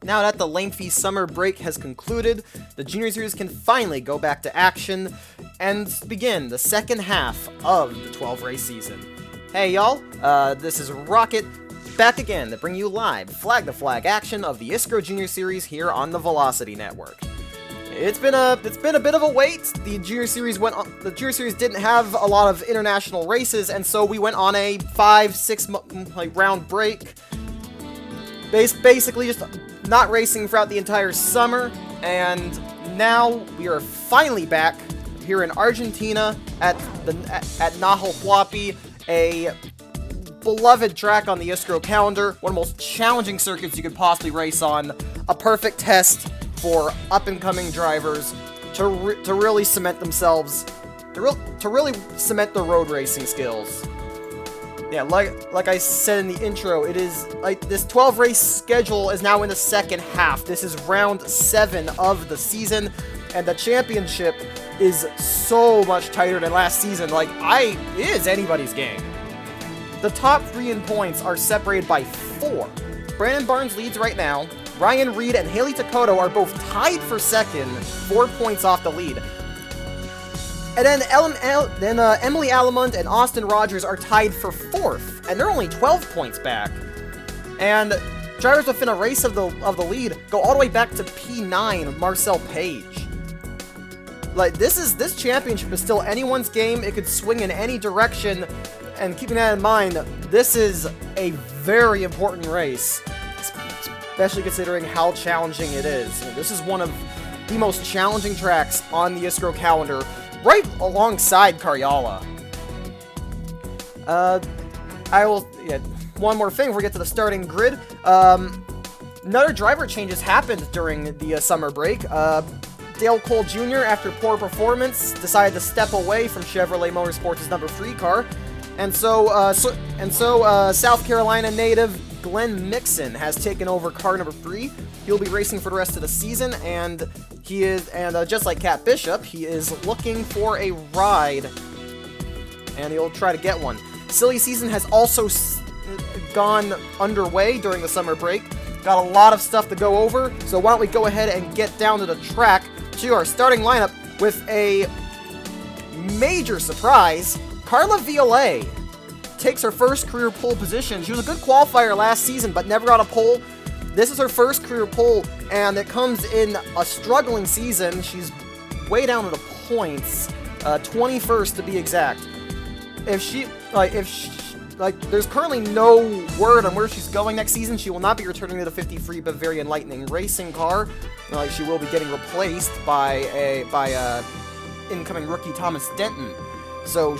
Now that the lengthy summer break has concluded, the Junior Series can finally go back to action and begin the second half of the 12-race season. Hey y'all, this is Rocket, back again to bring you live flag-to-flag action of the ISCRO Junior Series here on the Velocity Network. It's been a bit of a wait. The Junior Series didn't have a lot of international races, and so we went on a 5-6 round break. Basically just not racing throughout the entire summer, and now we are finally back here in Argentina at Nahuel, Huapi, a beloved track on the ISCRO calendar, one of the most challenging circuits you could possibly race on, a perfect test for up-and-coming drivers to really cement themselves, to really cement their road racing skills. Yeah, like I said in the intro, it is like this 12-race schedule is now in the second half. This is round 7 of the season, and the championship is so much tighter than last season. It is anybody's game. The top 3 in points are separated by 4. Brandon Barnes leads right now. Ryan Reed and Haley Takoto are both tied for second, 4 points off the lead. And then Emily Alamund and Austin Rogers are tied for 4th, and they're only 12 points back. And drivers within a race of the lead go all the way back to P9, Marcel Page. This championship is still anyone's game. It could swing in any direction, and keeping that in mind, this is a very important race, especially considering how challenging it is. This is one of the most challenging tracks on the ISCRO calendar, right alongside Karyala. One more thing before we get to the starting grid. Another driver changes happened during the summer break. Dale Cole Jr., after poor performance, decided to step away from Chevrolet Motorsports' number 3 car. And so South Carolina native Glenn Mixon has taken over car number 3. He'll be racing for the rest of the season, and just like Cat Bishop, he is looking for a ride, and he'll try to get one. Silly season has also gone underway during the summer break. Got a lot of stuff to go over, so why don't we go ahead and get down to the track to our starting lineup with a major surprise. Carla Violet takes her first career pole position. She was a good qualifier last season, but never got a pole. This is her first career pole, and it comes in a struggling season. She's way down to the points, 21st to be exact. There's currently no word on where she's going next season. She will not be returning to the 53 Bavarian Lightning racing car. She will be getting replaced by incoming rookie Thomas Denton. So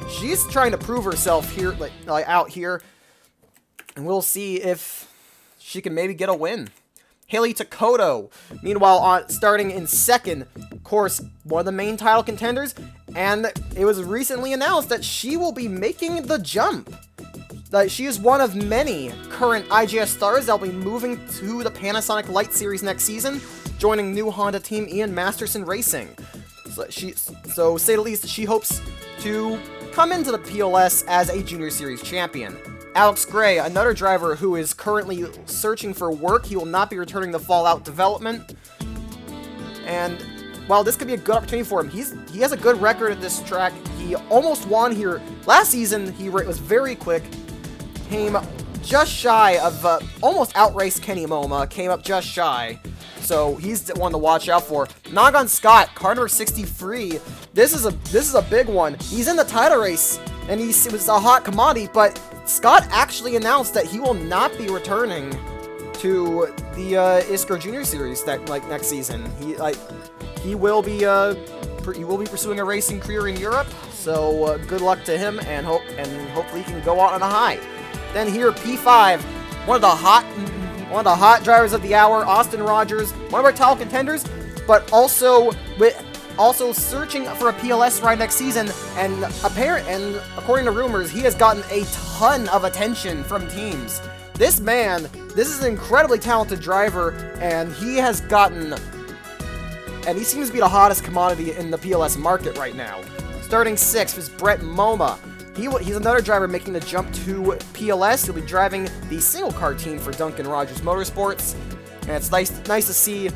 she's trying to prove herself here, out here, and we'll see if she can maybe get a win. Haley Takoto, meanwhile, starting in second, of course, one of the main title contenders, and it was recently announced that she will be making the jump. She is one of many current IGS stars that will be moving to the Panasonic Light Series next season, joining new Honda team Ian Masterson Racing. So say the least, she hopes to come into the PLS as a Junior Series champion. Alex Gray, another driver who is currently searching for work. He will not be returning to Fallout development. And while this could be a good opportunity for him, he has a good record at this track. He almost won here. Last season, he was very quick. Came just shy of, almost outraced Kenny Moma. Came up just shy. So he's the one to watch out for. Nagon Scott, car number 63. This is a big one. He's in the title race, and it was a hot commodity, but Scott actually announced that he will not be returning to the ISCRO Junior Series next season. He will be pursuing a racing career in Europe. So good luck to him, and hopefully he can go out on a high. Then here, P5, one of the hot drivers of the hour, Austin Rogers, one of our title contenders, but also searching for a PLS ride next season, and according to rumors, he has gotten a ton of attention from teams. This is an incredibly talented driver, and he seems to be the hottest commodity in the PLS market right now. Starting 6th is Brett Moma. He's another driver making the jump to PLS. He'll be driving the single car team for Duncan Rogers Motorsports, and it's nice to see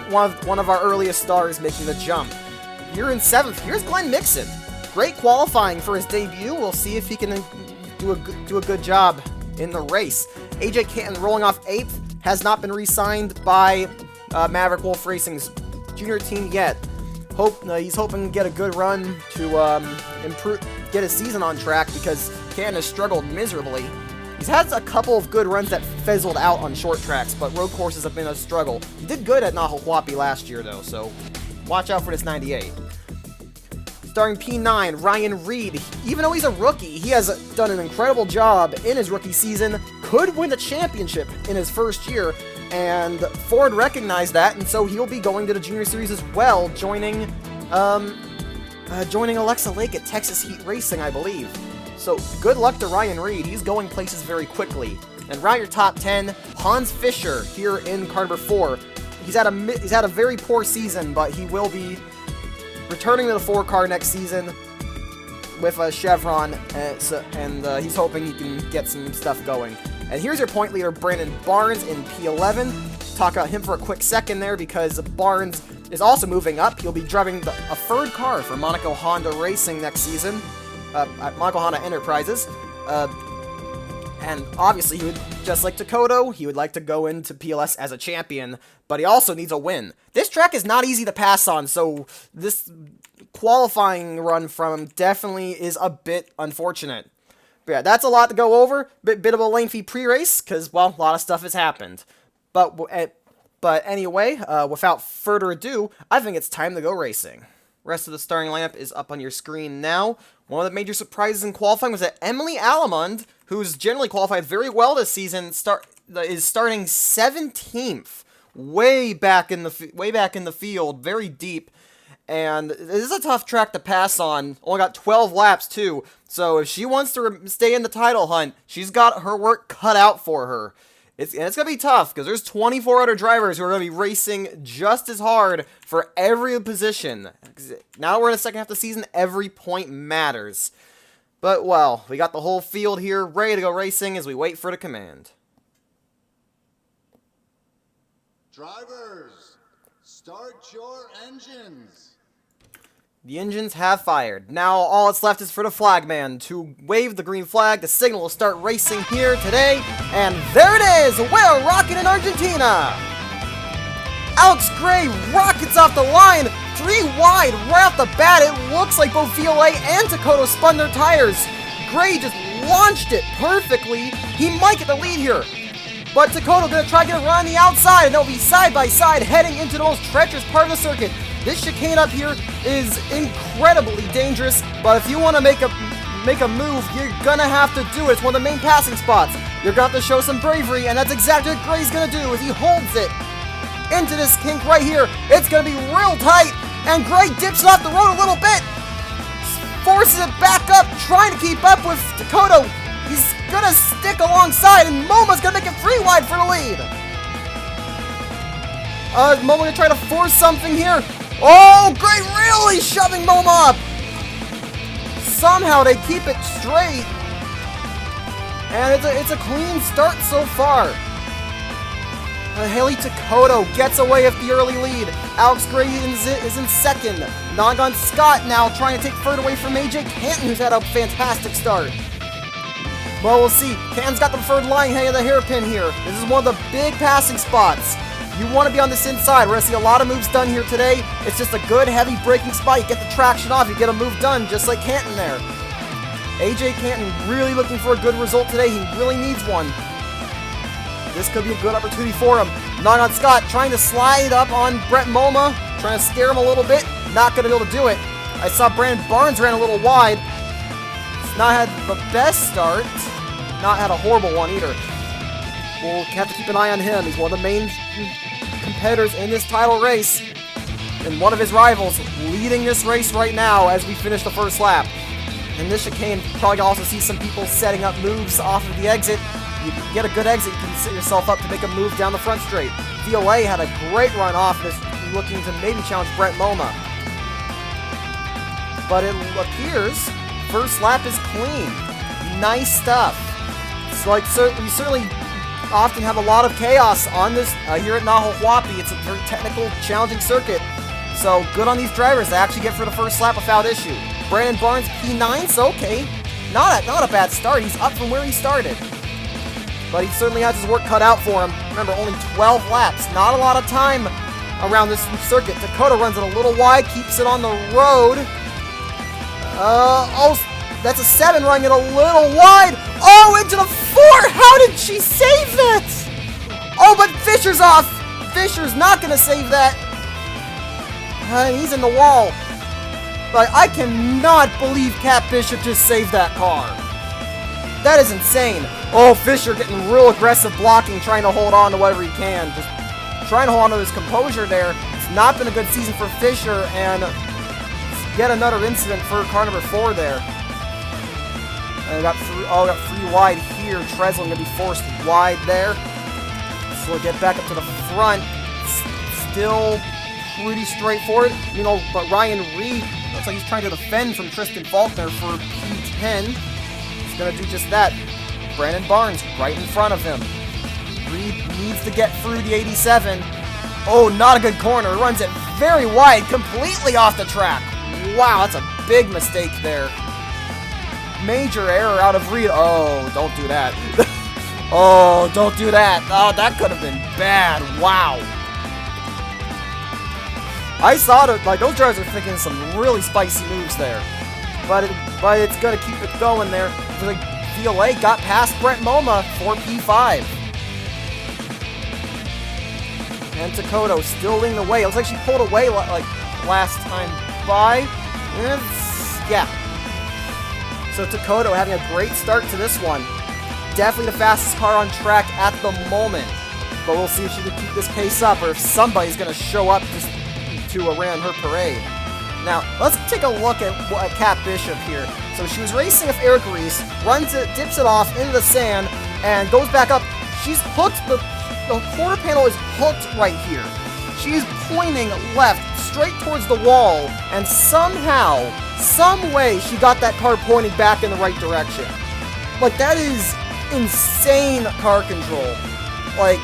one of our earliest stars making the jump. Here in 7th, here's Glenn Mixon. Great qualifying for his debut. We'll see if he can do a good job in the race. AJ Canton rolling off 8th, has not been re-signed by Maverick Wolf Racing's junior team yet. He's hoping to get a good run to get his season on track, because Canton has struggled miserably. He's had a couple of good runs that fizzled out on short tracks, but road courses have been a struggle. He did good at Nahuel Huapi last year, though, so watch out for this 98. Starting P9, Ryan Reed. Even though he's a rookie, he has done an incredible job in his rookie season. Could win the championship in his first year, and Ford recognized that, and so he'll be going to the Junior Series as well, joining Alexa Lake at Texas Heat Racing, I believe. So good luck to Ryan Reed. He's going places very quickly. And round your top 10, Hans Fischer here in car number 4. He's had a very poor season, but he will be returning to the 4 car next season with a Chevron, and he's hoping he can get some stuff going. And here's your point leader, Brandon Barnes in P11. Talk about him for a quick second there, because Barnes is also moving up. He'll be driving a third car for Monaco Honda Racing next season, Monaco Honda Enterprises. And obviously, he would, just like Dakota, he would like to go into PLS as a champion, but he also needs a win. This track is not easy to pass on, so this qualifying run from him definitely is a bit unfortunate. But yeah, that's a lot to go over. Bit of a lengthy pre-race, because, well, a lot of stuff has happened. But anyway, without further ado, I think it's time to go racing. Rest of the starting lineup is up on your screen now. One of the major surprises in qualifying was that Emily Alamund, who's generally qualified very well this season, is starting 17th, way back in the field, very deep. And this is a tough track to pass on. Only got 12 laps too. So if she wants to stay in the title hunt, she's got her work cut out for her. It's going to be tough, because there's 24 other drivers who are going to be racing just as hard for every position. Now we're in the second half of the season, every point matters. But, well, we got the whole field here ready to go racing as we wait for the command. Drivers, start your engines. The engines have fired. Now all that's left is for the flagman to wave the green flag. The signal will start racing here today. And there it is! We're rocking in Argentina! Alex Gray rockets off the line, 3 wide right off the bat. It looks like both VOA and Dakota spun their tires. Gray just launched it perfectly. He might get the lead here. But Dakota gonna try to get a run on the outside, and they'll be side by side heading into the most treacherous part of the circuit. This chicane up here is incredibly dangerous, but if you want to make a move, you're gonna have to do it. It's one of the main passing spots. You're gonna have to show some bravery, and that's exactly what Gray's gonna do as he holds it into this kink right here. It's gonna be real tight, and Gray dips it off the road a little bit, forces it back up, trying to keep up with Dakota. He's gonna stick alongside, and Moma's gonna make it 3 wide for the lead. Moma gonna try to force something here. Oh, Gray really shoving Moma up. Somehow they keep it straight, and it's a clean start so far. Haley Takoto gets away with the early lead. Alex Gray is in second. Nahuel Scott now trying to take third away from AJ Canton, who's had a fantastic start. Well, we'll see. Canton's got the third line hanging the hairpin here. This is one of the big passing spots. You want to be on this inside. We're going to see a lot of moves done here today. It's just a good, heavy braking spot. You get the traction off, you get a move done, just like Canton there. AJ Canton really looking for a good result today. He really needs one. This could be a good opportunity for him. Nahuel Scott trying to slide up on Brett Moma, trying to scare him a little bit. Not going to be able to do it. I saw Brandon Barnes ran a little wide. He's not had the best start. Not had a horrible one either. We'll have to keep an eye on him. He's one of the main competitors in this title race, and one of his rivals leading this race right now as we finish the first lap. In this chicane, probably also see some people setting up moves off of the exit. You get a good exit, you can set yourself up to make a move down the front straight. VOA had a great run off this, looking to maybe challenge Brett Moma. but it appears first lap is clean. Nice stuff. It's like, we certainly often have a lot of chaos on this here at Nahuel Huapi. It's a very technical, challenging circuit. So good on these drivers to actually get for the first lap without issue. Brandon Barnes, P9, so okay. Not a bad start. He's up from where he started. But he certainly has his work cut out for him. Remember, only 12 laps. Not a lot of time around this circuit. Dakota runs it a little wide, keeps it on the road. Oh, that's a 7 running it a little wide. Oh, into the 4! How did she save it? Oh, but Fisher's off. Fisher's not going to save that. He's in the wall. Like, I cannot believe Cat Bishop just saved that car. That is insane. Oh, Fisher getting real aggressive blocking, trying to hold on to whatever he can. Just trying to hold on to his composure there. It's not been a good season for Fisher, and yet another incident for car number 4 there. And got 3 wide here. Treslen going to be forced wide there. So we'll get back up to the front. Still pretty straightforward. You know, but Ryan Reed looks like he's trying to defend from Tristan Faulkner for P10. He's going to do just that. Brandon Barnes right in front of him. Reed needs to get through the 87. Oh, not a good corner. Runs it very wide, completely off the track. Wow, that's a big mistake there. Major error out of Reed. Oh, don't do that. Oh, don't do that. Oh, that could have been bad. Wow. I saw it, like, those drivers are thinking some really spicy moves there. But it's going to keep it going there. The VLA got past Brent Moma for P5. And Takoto still leading the way. It looks like she pulled away like last time by. Yeah. So Takoto having a great start to this one. Definitely the fastest car on track at the moment. But we'll see if she can keep this pace up or if somebody's going to show up just to around her parade. Now, let's take a look at Cat Bishop here. So she was racing with Eric Reese, runs it, dips it off into the sand, and goes back up. She's hooked, the quarter panel is hooked right here. She's pointing left, straight towards the wall, and somehow, some way, she got that car pointing back in the right direction. Like, that is insane car control. Like,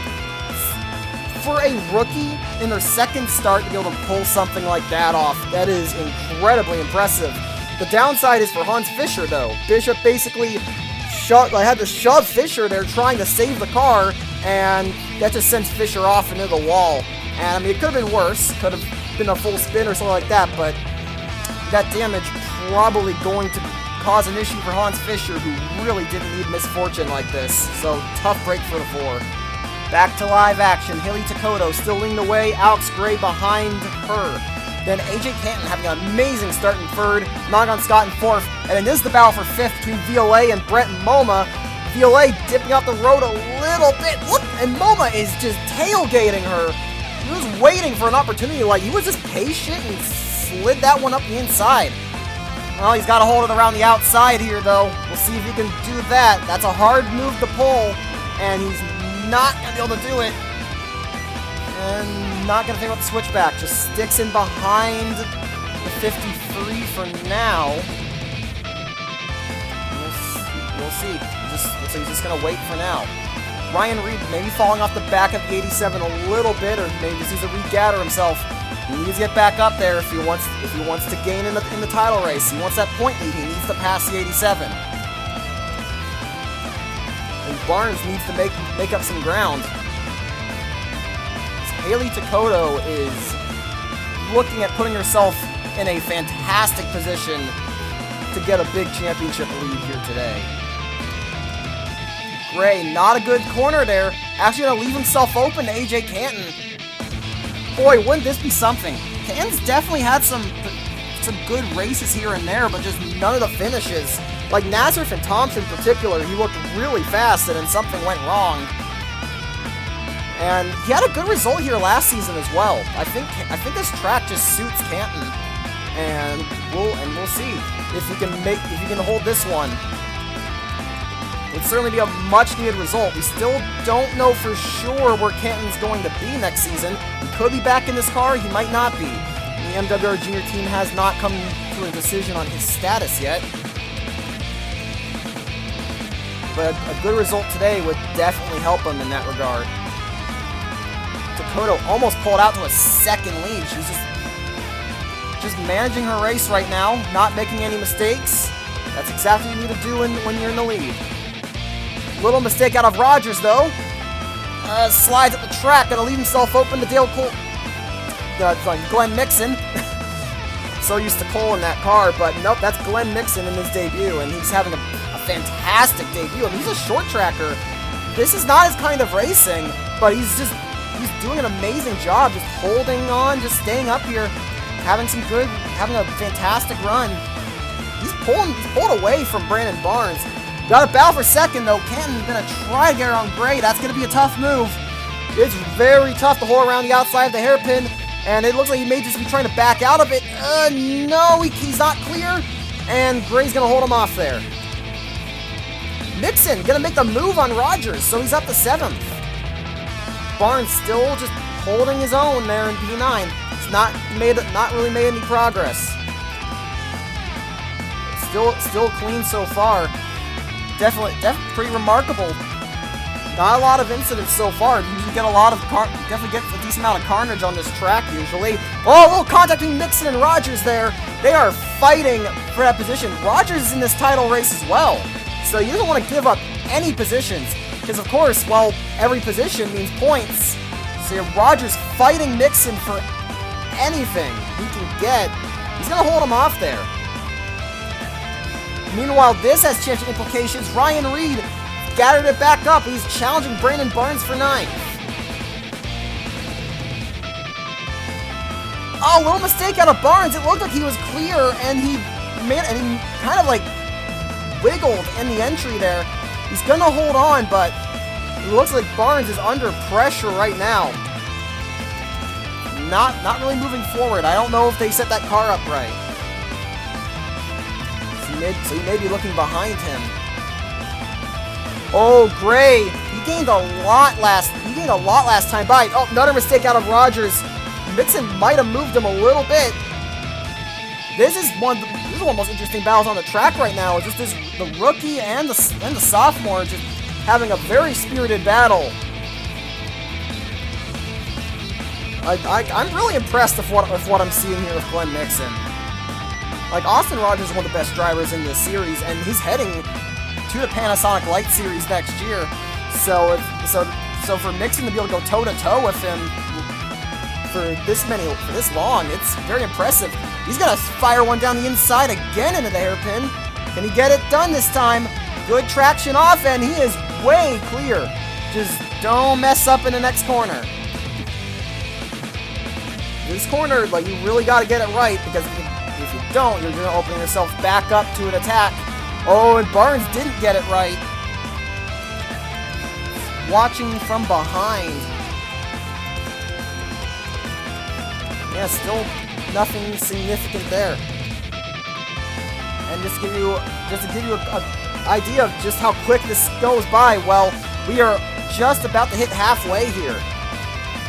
for a rookie in their second start to be able to pull something like that off, that is incredibly impressive. The downside is for Hans Fischer, though. Bishop basically had to shove Fischer there trying to save the car, and that just sends Fischer off into the wall. And, I mean, it could have been worse. Could have been a full spin or something like that, but that damage probably going to cause an issue for Hans Fischer, who really didn't need misfortune like this. So, tough break for the 4. Back to live action. Haley Takoto still leading the way. Alex Gray behind her. Then AJ Canton having an amazing start in 3rd. Magan Scott in 4th. And then this is the battle for 5th between VLA and Brent Moma. VLA dipping off the road a little bit. Look, and Moma is just tailgating her. He was waiting for an opportunity. Like, he was just patient and slid that one up the inside. Well, he's got to hold it around the outside here, though. We'll see if he can do that. That's a hard move to pull. And he's not going to be able to do it. And not going to think about the switchback. Just sticks in behind the 53 for now. We'll see. Looks like he's just going to wait for now. Ryan Reed maybe falling off the back of the 87 a little bit, or maybe just needs to regather himself. He needs to get back up there if he wants to gain in the title race. He wants that point lead. He needs to pass the 87. And Barnes needs to make up some ground. Haley Takoto is looking at putting herself in a fantastic position to get a big championship lead here today. Gray, not a good corner there. Actually going to leave himself open to AJ Canton. Boy, wouldn't this be something? Canton's definitely had some good races here and there, but just none of the finishes. Like Nazareth and Thompson in particular, he looked really fast and then something went wrong. And he had a good result here last season as well. I think this track just suits Canton. And we'll see if he can hold this one. It'd certainly be a much-needed result. We still don't know for sure where Canton's going to be next season. He could be back in this car, he might not be. the MWR Junior team has not come to a decision on his status yet. But a good result today would definitely help him in that regard. Dakota almost pulled out to a second lead. She's just managing her race right now, not making any mistakes. That's exactly what you need to do when you're in the lead. Little mistake out of Rogers, though. Slides up the track, gonna leave himself open to Glenn Mixon. So used to Cole in that car, but nope, that's Glenn Mixon in his debut, and he's having a fantastic debut. I mean, he's a short tracker. This is not his kind of racing, but he's doing an amazing job, just holding on, just staying up here, having a fantastic run. He's pulled away from Brandon Barnes. Got a battle for second, though. Canton gonna try to get around Gray. That's gonna be a tough move. It's very tough to hold around the outside of the hairpin, and it looks like he may just be trying to back out of it. No, he's not clear, and Gray's gonna hold him off there. Mixon gonna make the move on Rogers, so he's up to 7th. Barnes still just holding his own there in P9. It's not really made any progress. Still clean so far. Definitely pretty remarkable. Not a lot of incidents so far. You usually get definitely get a decent amount of carnage on this track usually. Oh, a little contact between Mixon and Rogers there. They are fighting for that position. Rogers is in this title race as well, so you don't want to give up any positions, because of course, well, every position means points. So you have Rogers fighting Mixon for anything he can get. He's gonna hold him off there. Meanwhile, this has championship implications. Ryan Reed gathered it back up. He's challenging Brandon Barnes for 9th. Oh, little mistake out of Barnes. It looked like he was clear, and he kind of like wiggled in the entry there. He's gonna hold on, but it looks like Barnes is under pressure right now. Not really moving forward. I don't know if they set that car up right. So he may be looking behind him. Oh, Gray! He gained a lot last time by. Oh, another mistake out of Rogers. Mixon might have moved him a little bit. This is one of the most interesting battles on the track right now. It's just the rookie and the sophomore just having a very spirited battle. I'm really impressed with what I'm seeing here with Glenn Mixon. Like, Austin Rogers is one of the best drivers in this series, and he's heading to the Panasonic Light Series next year. So for Mixon to be able to go toe-to-toe with him for this long, it's very impressive. He's gonna fire one down the inside again into the hairpin. Can he get it done this time? Good traction off, and he is way clear. Just don't mess up in the next corner. This corner, like, you really got to get it right, because if you don't, you're going to open yourself back up to an attack. Oh, and Barnes didn't get it right. Watching from behind. Yeah, still nothing significant there. And just to give you an idea of just how quick this goes by, well, we are just about to hit halfway here.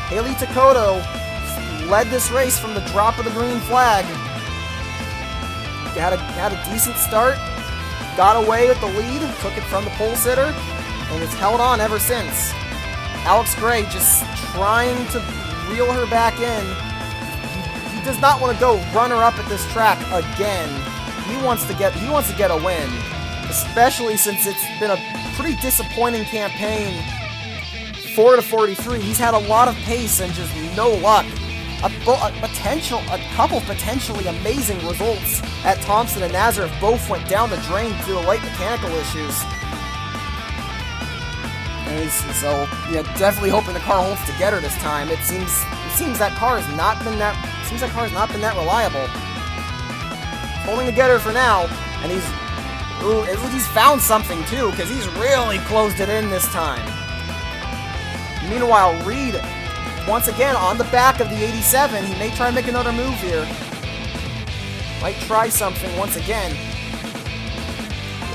Haley Takoto led this race from the drop of the green flag. Had a decent start, got away with the lead, took it from the pole sitter, and it's held on ever since. Alex Gray just trying to reel her back in. He does not want to go runner-up at this track again. He wants to get a win, especially since it's been a pretty disappointing campaign. 4-43. He's had a lot of pace and just no luck. A couple potentially amazing results at Thompson and Nazareth both went down the drain due to light mechanical issues. And so, yeah, definitely hoping the car holds together this time. It seems that car has not been that reliable. Holding together for now, and he's found something too, because he's really closed it in this time. Meanwhile, Reed, once again, on the back of the 87. He may try and make another move here. Might try something once again.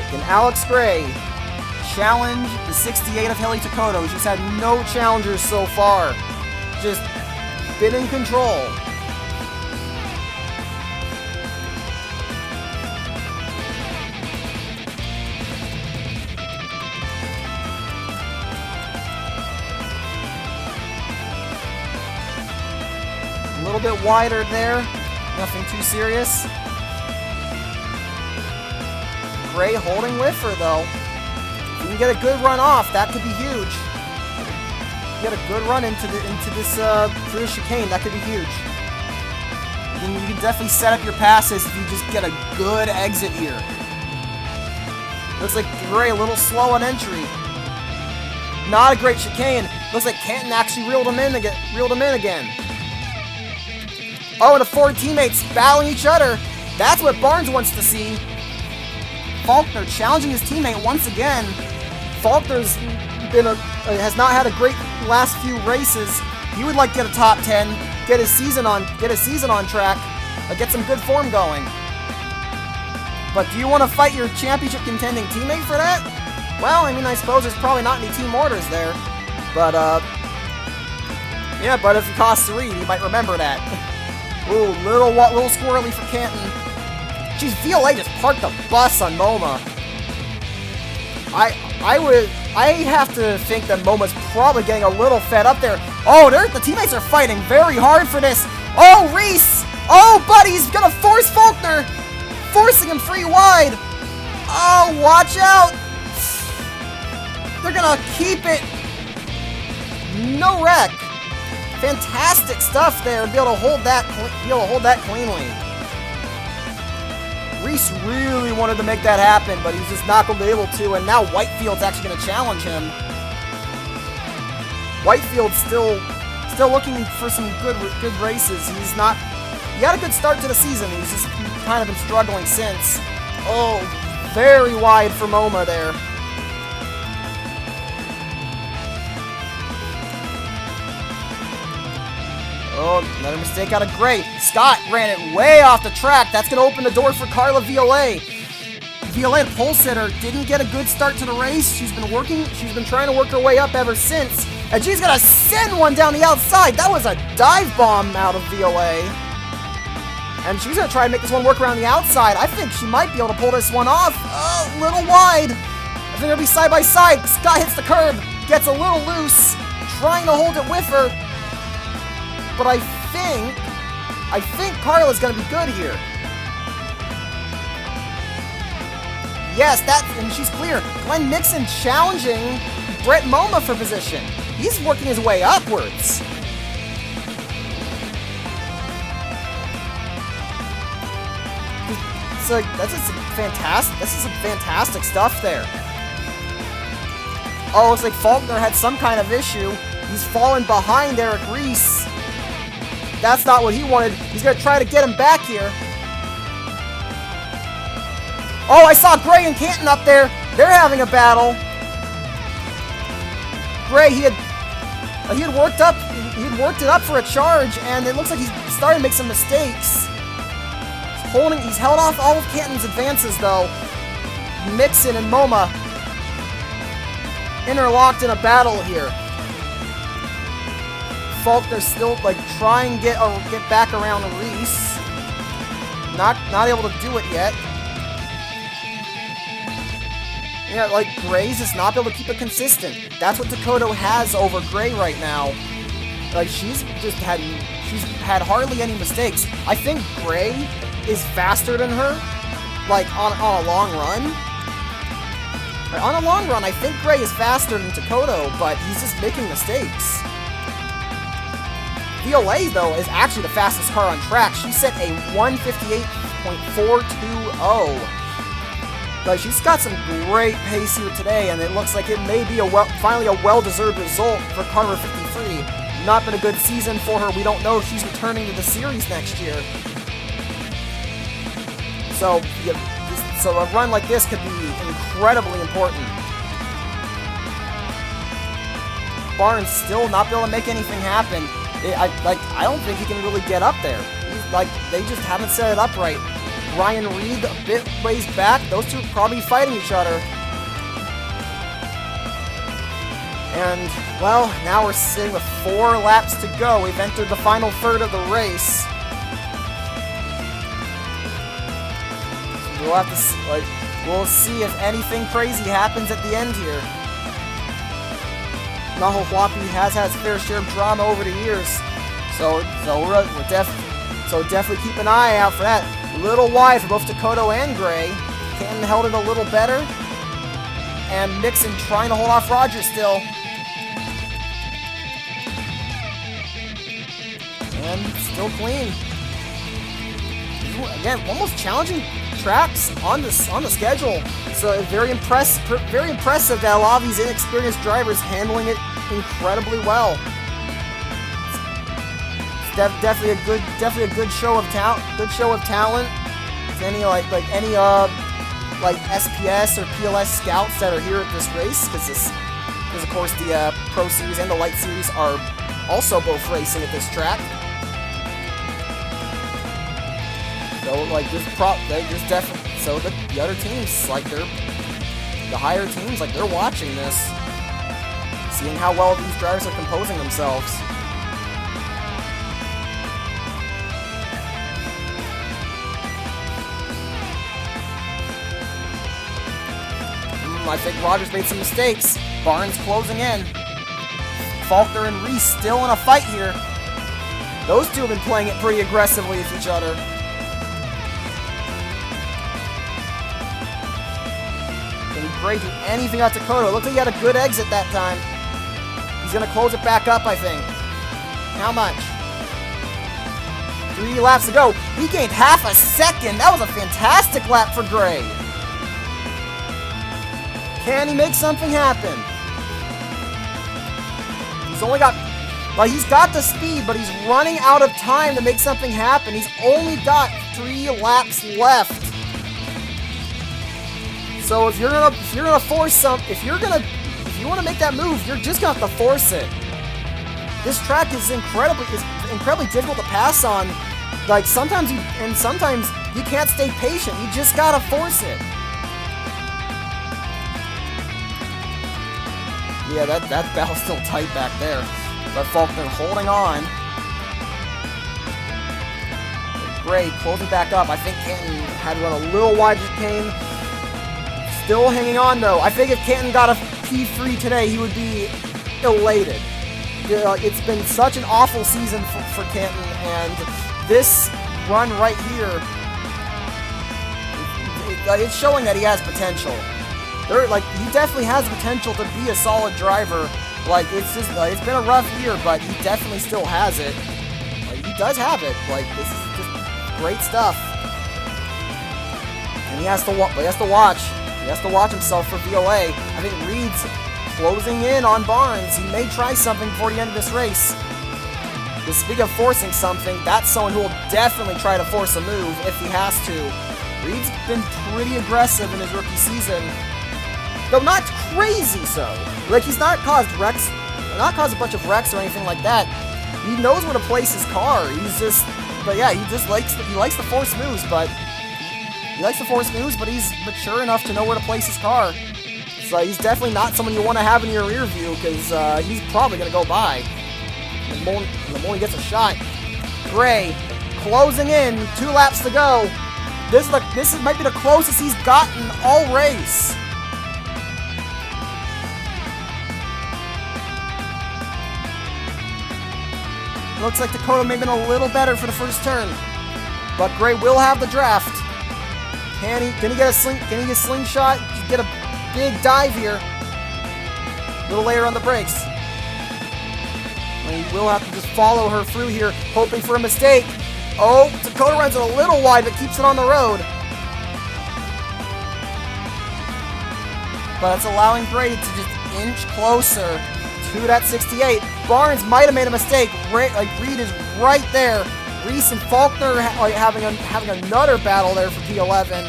Can Alex Gray challenge the 68 of Haley Takoto? She's had no challengers so far. Just been in control. little bit wider there. Nothing too serious. Gray holding Whiffer, though. If you can get a good run off, that could be huge. Get a good run into this through the chicane, that could be huge. Then you can definitely set up your passes if you just get a good exit here. Looks like Gray a little slow on entry. Not a great chicane. Looks like Canton actually reeled him in again. Oh, and the four teammates battling each other. That's what Barnes wants to see. Faulkner challenging his teammate once again. Faulkner's has not had a great last few races. He would like to get a top 10, get his season on track, get some good form going. But do you want to fight your championship contending teammate for that? Well, I mean, I suppose there's probably not any team orders there. But yeah, but if he costs 3, you might remember that. Ooh, little squirrely for Canton. Jeez, VLA just parked the bus on MoMA. I have to think that MoMA's probably getting a little fed up there. Oh, the teammates are fighting very hard for this. Oh, Reese! Oh, buddy, he's gonna force Faulkner! Forcing him free wide! Oh, watch out! They're gonna keep it. No wreck. Fantastic stuff there. Be able to hold that cleanly. Reese really wanted to make that happen, but he's just not going to be able to, and now Whitefield's actually going to challenge him. Whitefield's still looking for some good races. He had a good start to the season. He's just kind of been struggling since. Oh, very wide for MoMA there. Oh, another mistake out of Gray. Scott ran it way off the track. That's going to open the door for Carla VLA. VLA, the pole sitter, didn't get a good start to the race. She's been trying to work her way up ever since. And she's going to send one down the outside. That was a dive bomb out of VLA. And she's going to try and make this one work around the outside. I think she might be able to pull this one off. Oh, a little wide. I think they'll be side by side. Scott hits the curb, gets a little loose, trying to hold it with her. But I think Carla's going to be good here. Yes, and she's clear. Glenn Nixon challenging Brett MoMA for position. He's working his way upwards. So this is some fantastic stuff there. Oh, it's like Faulkner had some kind of issue. He's fallen behind Eric Reese. That's not what he wanted. He's going to try to get him back here. Oh, I saw Gray and Canton up there. They're having a battle. Gray, he had worked it up for a charge, and it looks like he's starting to make some mistakes. He's held off all of Canton's advances, though. Mixon and MoMA interlocked in a battle here. Faulkner still trying to get back around Reese. Not able to do it yet. Yeah, Gray's just not able to keep it consistent. That's what Dakota has over Gray right now. She's had hardly any mistakes. I think Gray is faster than her, on a long run. On a long run, I think Gray is faster than Dakota, but he's just making mistakes. VLA, though, is actually the fastest car on track. She set a 1:58.420. She's got some great pace here today, and it looks like it may be finally a well-deserved result for Carver 53. Not been a good season for her. We don't know if she's returning to the series next year. So a run like this could be incredibly important. Barnes still not able to make anything happen. I don't think he can really get up there. They just haven't set it up right. Ryan Reed a bit ways back. Those two probably fighting each other. And, well, now we're sitting with 4 laps to go. We've entered the final third of the race. We'll have to, we'll see if anything crazy happens at the end here. Nahuel Huapi has had his fair share of drama over the years, So definitely keep an eye out for that. A little wide for both Dakota and Gray. Canton held it a little better. And Nixon trying to hold off Roger still. And still clean. Again, almost challenging tracks on the schedule. So very impressive that a lot of these inexperienced drivers handling it incredibly well. It's definitely a good show of talent. Good show of talent. Any like SPS or PLS scouts that are here at this race, because of course the Pro Series and the Light Series are also both racing at this track. So like there's definitely, so the other teams, like the higher teams, like they're watching this, seeing how well these drivers are composing themselves. I think Rogers made some mistakes. Barnes closing in. Faulkner and Reese still in a fight here. Those two have been playing it pretty aggressively with each other. Can Gray do anything out Dakota? Looks like he had a good exit that time. He's going to close it back up, I think. How much? 3 laps to go. He gained half a second. That was a fantastic lap for Gray. Can he make something happen? He's only got, like, he's got the speed, but he's running out of time to make something happen. He's only got 3 laps left. So if you want to make that move, you're just gonna have to force it. This track is incredibly difficult to pass on. Like sometimes you can't stay patient. You just gotta force it. Yeah, that battle's still tight back there. But Faulkner holding on. Gray closing back up. I think Canton had run a little wide to Kane. Still hanging on though. I think if Canton got a P3 today, he would be elated. It's been such an awful season for Canton, and this run right here, it's showing that he has potential. He definitely has the potential to be a solid driver. Like, it's been a rough year, but he definitely still has it. Like, he does have it. Like, this is just great stuff. And he has to watch. He has to watch himself for VOA. I think Reed's closing in on Barnes. He may try something before the end of this race. But speaking of forcing something, that's someone who will definitely try to force a move if he has to. Reed's been pretty aggressive in his rookie season. Though not crazy so. Like, he's not caused a bunch of wrecks or anything like that. He knows where to place his car. He likes to force moves, but he's mature enough to know where to place his car. So he's definitely not someone you want to have in your rear view, because he's probably going to go by. The more he gets a shot. Gray closing in, 2 laps to go. This might be the closest he's gotten all race. Looks like Dakota may have been a little better for the first turn, but Gray will have the draft. Can he get a slingshot? Get a big dive here. A little layer on the brakes. And he will have to just follow her through here, hoping for a mistake. Oh, Dakota runs it a little wide, but keeps it on the road. But it's allowing Gray to just inch closer to that 68. Barnes might have made a mistake. Reed is right there. Reese and Faulkner having another battle there for P11.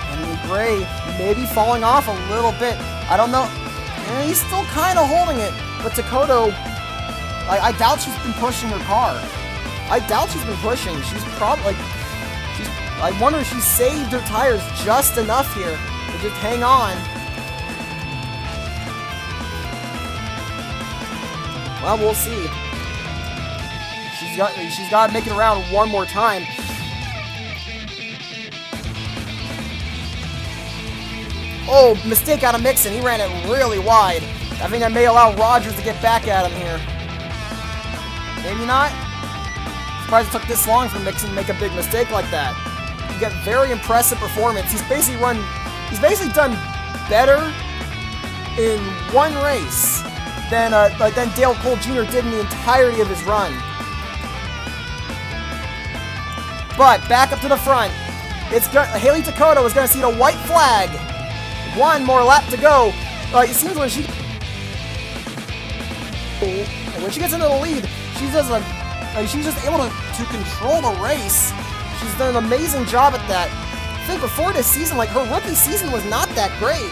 And Gray maybe falling off a little bit. I don't know. He's still kind of holding it. But Dakota, I doubt she's been pushing her car. I doubt she's been pushing. She's probably I wonder if she saved her tires just enough here to just hang on. Well, we'll see. She's got to make it around one more time. Oh, mistake out of Mixon. He ran it really wide. I think that may allow Rogers to get back at him here. Maybe not. Surprised it took this long for Mixon to make a big mistake like that. You get very impressive performance. He's basically done better in one race than Dale Cole Jr. did in the entirety of his run. But back up to the front. Haley Takoto is going to see the white flag. One more lap to go. It seems when she gets into the lead, she's just able to control the race. She's done an amazing job at that. I think before this season, her rookie season was not that great.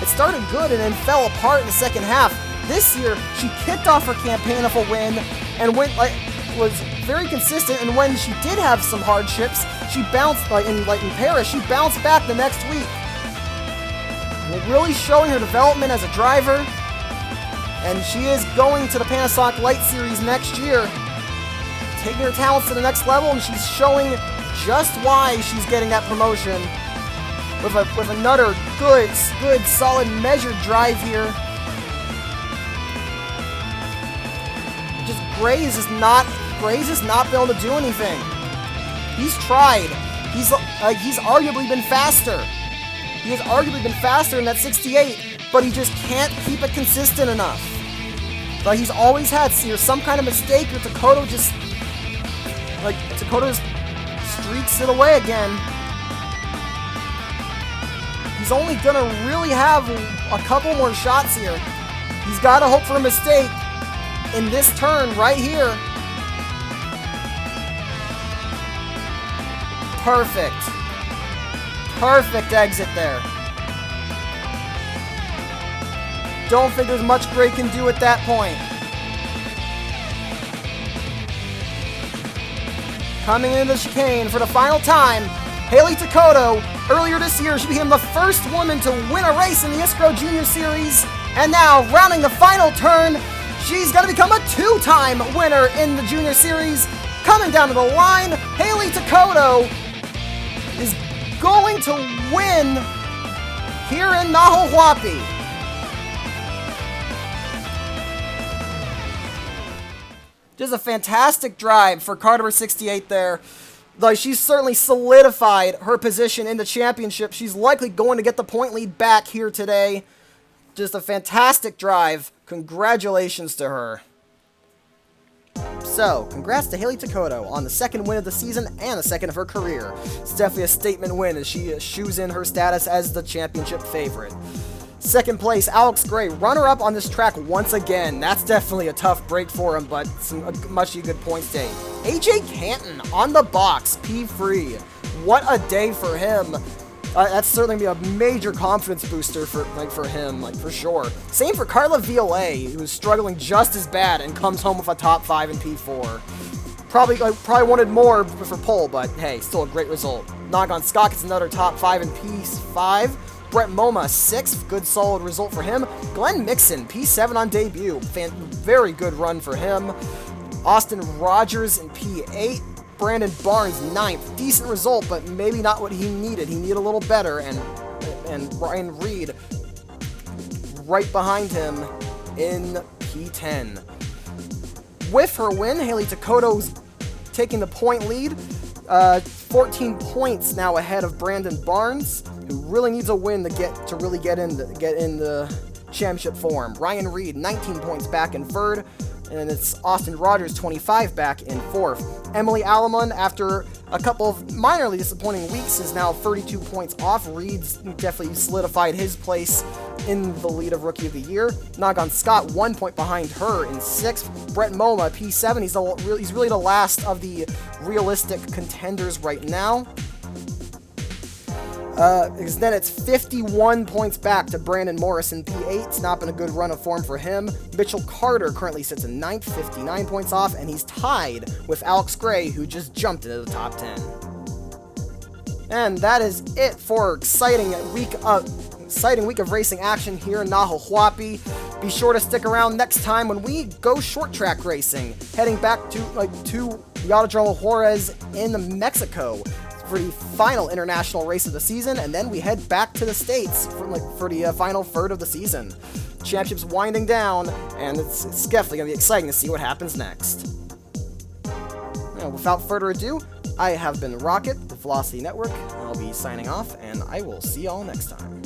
It started good and then fell apart in the second half. This year, she kicked off her campaign of a win and was very consistent. And when she did have some hardships, she bounced in Paris. She bounced back the next week. Really showing her development as a driver, and she is going to the Panasonic Light Series next year, taking her talents to the next level, and she's showing just why she's getting that promotion with another good, solid, measured drive here. Just Grays is not been able to do anything. He's tried. He's arguably been faster. He has arguably been faster in that 68, but he just can't keep it consistent enough. But he's always had some kind of mistake, or Takoto just streaks it away again. He's only gonna really have a couple more shots here. He's got to hope for a mistake in this turn right here. Perfect. Perfect exit there. Don't think there's much Gray can do at that point. Coming into the chicane for the final time, Haley Takoto. Earlier this year, she became the first woman to win a race in the ISCRO Junior Series. And now, rounding the final turn, she's going to become a two-time winner in the Junior Series. Coming down to the line, Haley Takoto is going to win here in Nahuel, Huapi. Just a fantastic drive for car number 68 there. She's certainly solidified her position in the championship. She's likely going to get the point lead back here today. Just a fantastic drive. Congratulations to her. So, congrats to Haley Takoto on the second win of the season and the second of her career. It's definitely a statement win as she shoes in her status as the championship favorite. Second place, Alex Gray, runner-up on this track once again. That's definitely a tough break for him, but some much good points day. AJ Canton on the box, P3. What a day for him. That's certainly going to be a major confidence booster for him, for sure. Same for Carla Violet, who's struggling just as bad and comes home with a top 5 in P4. Probably wanted more for pole, but hey, still a great result. Nahuel Scott gets another top 5 in P5. Brett Moma, 6th, good solid result for him. Glenn Mixon, P7 on debut, very good run for him. Austin Rogers in P8. Brandon Barnes, 9th. Decent result, but maybe not what he needed. He needed a little better, and Ryan Reed right behind him in P10. With her win, Haley Takoto's taking the point lead. 14 points now ahead of Brandon Barnes, who really needs a win to really get in the championship form. Ryan Reed, 19 points back in third. And it's Austin Rogers, 25 back in 4th. Emily Alamon, after a couple of minorly disappointing weeks, is now 32 points off. Reed's definitely solidified his place in the lead of Rookie of the Year. Nahuel Scott, 1 point behind her in 6th. Brett Moma, P7. He's really the last of the realistic contenders right now. Because then it's 51 points back to Brandon Morris in P8. It's not been a good run of form for him. Mitchell Carter currently sits in 9th, 59 points off, and he's tied with Alex Gray, who just jumped into the top 10. And that is it for exciting week of racing action here in Nahuel Huapi. Be sure to stick around next time when we go short track racing, heading back to the Autodromo Juarez in Mexico. for the final international race of the season, and then we head back to the States for the final third of the season. Championship's winding down, and it's definitely going to be exciting to see what happens next. Without further ado, I have been Rocket, the Velocity Network, and I'll be signing off, and I will see y'all next time.